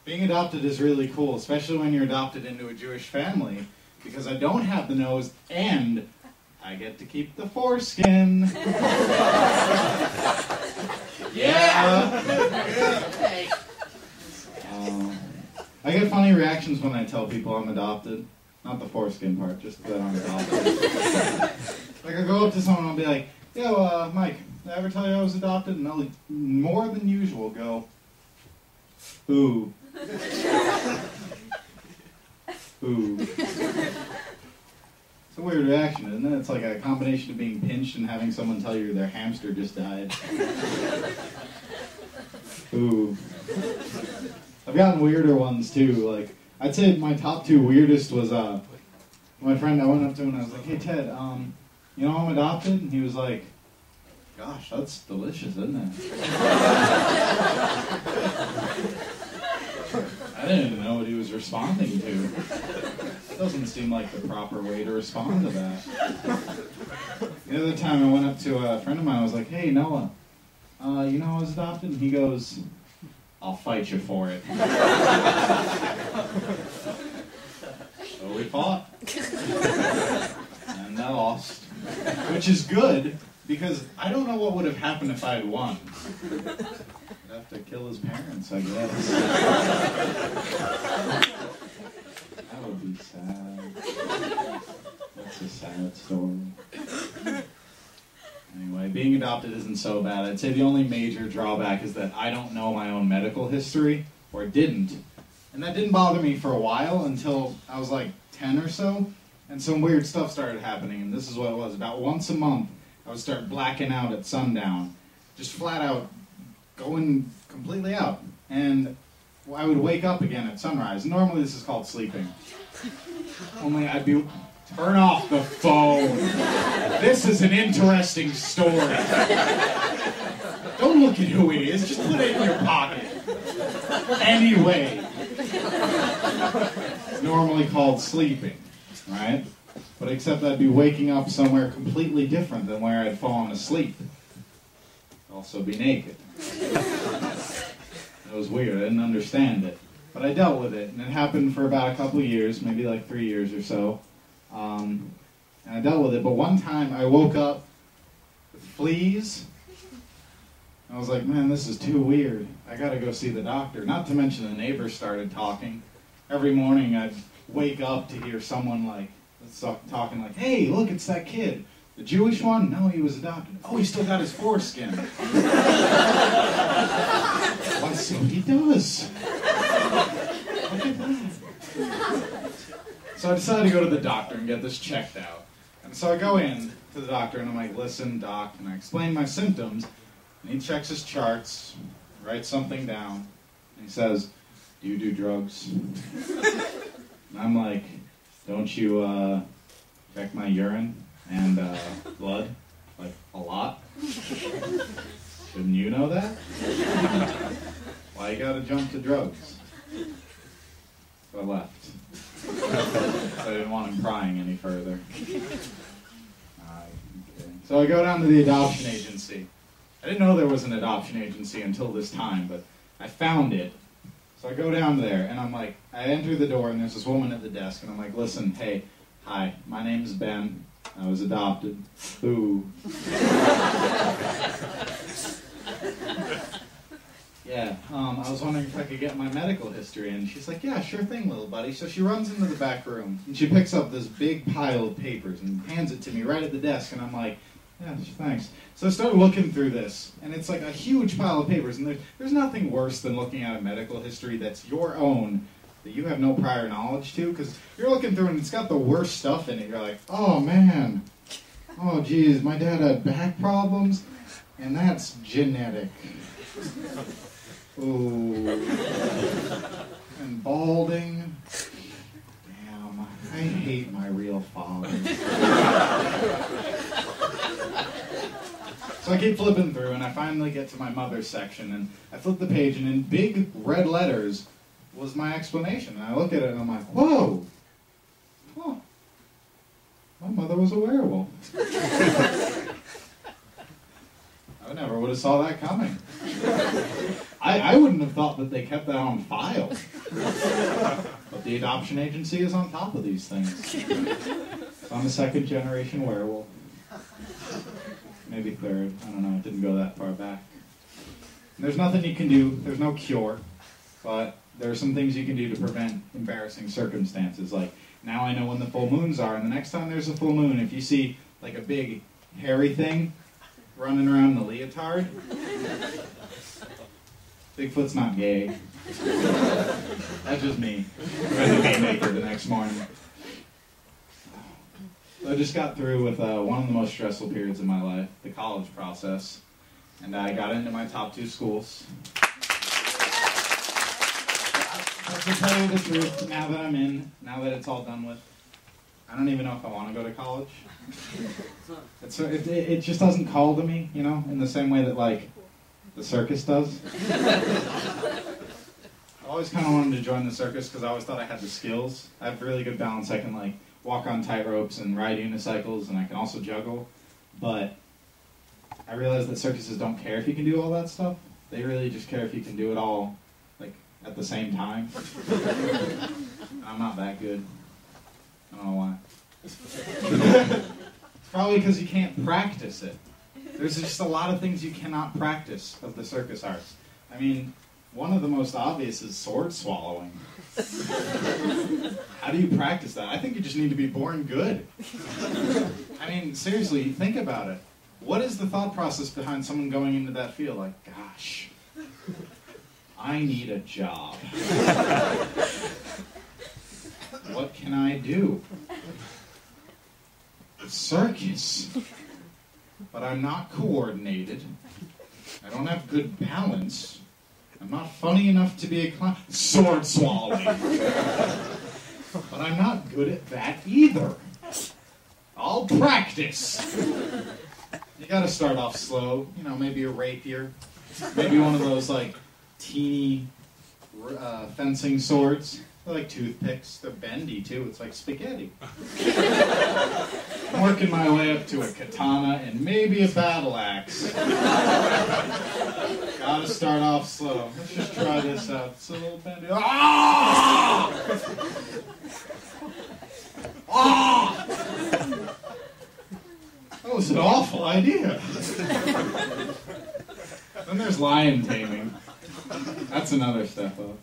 Being adopted is really cool, especially when you're adopted into a Jewish family, because I don't have the nose and I get to keep the foreskin. Yeah! I get funny reactions when I tell people I'm adopted. Not the foreskin part, just that I'm adopted. Like, I go up to someone and I'll be like, yo, Mike, did I ever tell you I was adopted? And they'll, like, more than usual, go, ooh. Ooh. It's a weird reaction, isn't it? It's like a combination of being pinched and having someone tell you their hamster just died. Ooh. I've gotten weirder ones too. Like, I'd say my top two weirdest was my friend. I went up to him and I was like, "Hey Ted, you know I'm adopted?" And he was like, "Gosh, that's delicious, isn't it?" I didn't know what he was responding to. It doesn't seem like the proper way to respond to that. The other time I went up to a friend of mine, I was like, "Hey Noah, you know I was adopted?" And he goes, "I'll fight you for it." So we fought. And I lost. Which is good, because I don't know what would have happened if I had won. I'd have to kill his parents, I guess. That would be sad. That's a sad story. Anyway, being adopted isn't so bad. I'd say the only major drawback is that I don't know my own medical history, or didn't. And that didn't bother me for a while until I was like 10 or so, and some weird stuff started happening, and this is what it was. About once a month, I would start blacking out at sundown, just flat out going completely out. And I would wake up again at sunrise. Normally this is called sleeping. Only I'd be... Turn off the phone. This is an interesting story. Don't look at who it is. Just put it in your pocket. Anyway. It's normally called sleeping, right? But except I'd be waking up somewhere completely different than where I'd fallen asleep. I'd also be naked. It was weird. I didn't understand it. But I dealt with it. And it happened for about a couple of years, maybe like 3 years or so. And I dealt with it, but one time I woke up with fleas. I was like, man, this is too weird. I gotta go see the doctor. Not to mention the neighbors started talking. Every morning I'd wake up to hear someone like talking like, hey, look, it's that kid. The Jewish one? No, he was adopted. Oh, he still got his foreskin. Well, so he does. Look at that. So I decided to go to the doctor and get this checked out. And so I go in to the doctor and I'm like, listen, doc, and I explain my symptoms. And he checks his charts, writes something down, and he says, do you do drugs? And I'm like, don't you check my urine and blood? Like, a lot? Shouldn't you know that? Why you gotta jump to drugs? So I left. So I didn't want him prying any further. So I go down to the adoption agency. I didn't know there was an adoption agency until this time, but I found it. So I go down there, and I'm like, I enter the door, and there's this woman at the desk, and I'm like, listen, hey, hi, my name's Ben. I was adopted. Ooh. Yeah, I was wondering if I could get my medical history, and she's like, yeah, sure thing, little buddy. So she runs into the back room, and she picks up this big pile of papers and hands it to me right at the desk, and I'm like, yeah, thanks. So I start looking through this, and it's like a huge pile of papers, and there's nothing worse than looking at a medical history that's your own, that you have no prior knowledge to, because you're looking through and it's got the worst stuff in it. You're like, oh man, oh geez, my dad had back problems, and that's genetic. Ooh. And balding. Damn, I hate my real father. So I keep flipping through, and I finally get to my mother's section, and I flip the page, and in big red letters was my explanation. And I look at it, and I'm like, whoa! Huh. My mother was a werewolf. I never would have saw that coming. I wouldn't have thought that they kept that on file. But the adoption agency is on top of these things. I'm a second generation werewolf. Maybe third. I don't know. It didn't go that far back. And there's nothing you can do. There's no cure. But there are some things you can do to prevent embarrassing circumstances. Like, now I know when the full moons are, and the next time there's a full moon, if you see like a big hairy thing running around in a leotard, Bigfoot's not gay. That's just me. Ready to be naked the next morning. So I just got through with one of the most stressful periods of my life, the college process. And I got into my top 2 schools. To tell you the truth, now that I'm in, now that it's all done with, I don't even know if I want to go to college. It just doesn't call to me, you know, in the same way that, like, the circus does. I always kind of wanted to join the circus because I always thought I had the skills. I have really good balance. I can, like, walk on tightropes and ride unicycles, and I can also juggle. But I realized that circuses don't care if you can do all that stuff. They really just care if you can do it all, like, at the same time. And I'm not that good. I don't know why. It's probably because you can't practice it. There's just a lot of things you cannot practice of the circus arts. I mean, one of the most obvious is sword swallowing. How do you practice that? I think you just need to be born good. I mean, seriously, think about it. What is the thought process behind someone going into that field? Like, gosh, I need a job. What can I do? Circus. But I'm not coordinated. I don't have good balance. I'm not funny enough to be a clown. Sword swallowing. But I'm not good at that either. I'll practice. You gotta start off slow. You know, maybe a rapier. Maybe one of those, like, teeny fencing swords. They're like toothpicks. They're bendy, too. It's like spaghetti. I'm working my way up to a katana and maybe a battle axe. Gotta start off slow. Let's just try this out. It's a little bendy. Ah! Ah! That was an awful idea. Then there's lion taming. That's another step up.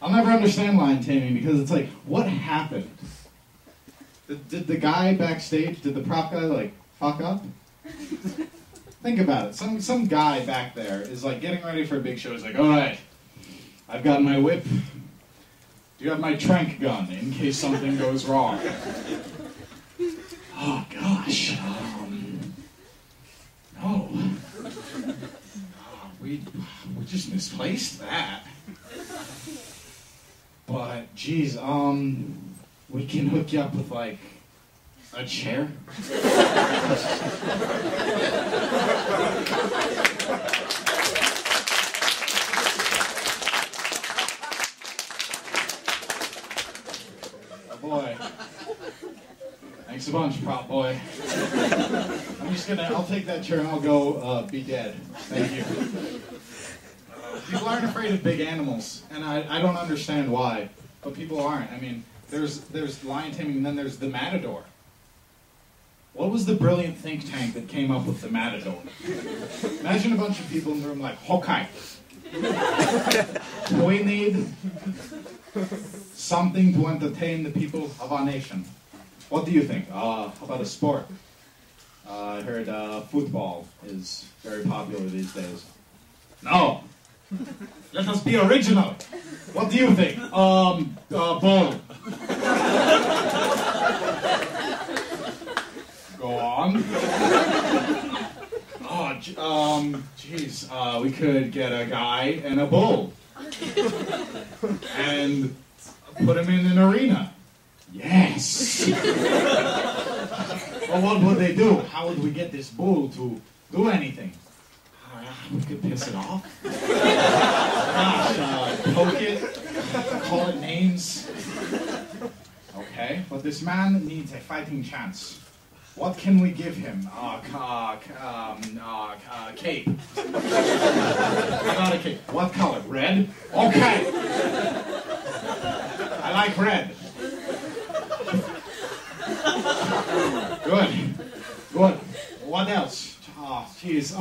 I'll never understand lion taming because it's like, what happened? Did the guy backstage, did the prop guy, like, fuck up? Think about it. Some guy back there is, like, getting ready for a big show. He's like, all right, I've got my whip. Do you have my trank gun in case something goes wrong? Oh, gosh. No. We just misplaced that. But, geez, we can hook you up with, like, a chair. Oh, boy. Thanks a bunch, prop boy. I'll take that chair and I'll go be dead. Thank you. People aren't afraid of big animals, and I don't understand why, but people aren't. I mean, there's lion taming, and then there's the matador. What was the brilliant think tank that came up with the matador? Imagine a bunch of people in the room like, okay, we need something to entertain the people of our nation. What do you think? How about a sport? I heard football is very popular these days. No! Let us be original. What do you think? Ball. Go on. Oh, geez. We could get a guy and a bull. And put him in an arena. Yes. Well, what would they do? How would we get this bull to do anything? We could piss it off. Gosh, poke it, call it names. Okay, but this man needs a fighting chance. What can we give him? Cake. I got a cake. What color? Red? Okay. I like red. Good. Good. What else? Oh, jeez.